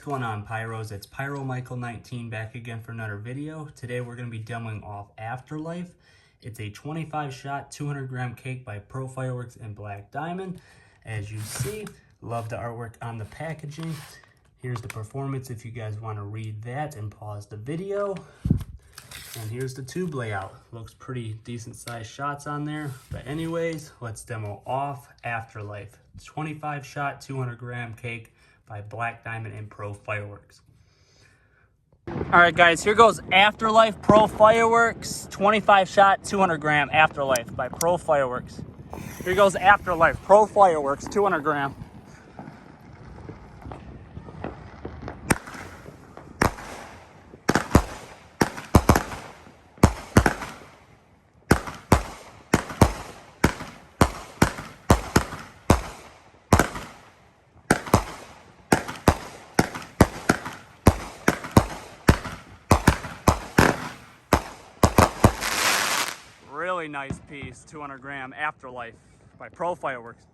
going on, Pyros? It's Pyro Michael 19 back again for another video. Today we're going to be demoing off Afterlife. It's a 25 shot 200 gram cake by Pro Fireworks and Black Diamond. As you see, love the artwork on the packaging. Here's the performance if you guys want to read that and pause the video. And here's the tube layout. Looks pretty decent sized shots on there. But anyways, let's demo off Afterlife. 25 shot 200 gram cake by Black Diamond and Pro Fireworks. All right, guys, here goes Afterlife Pro Fireworks. 25 shot 200 gram Afterlife by Pro Fireworks. Here goes Afterlife Pro Fireworks 200 gram. Really nice piece, 200 gram Afterlife by Pro Fireworks.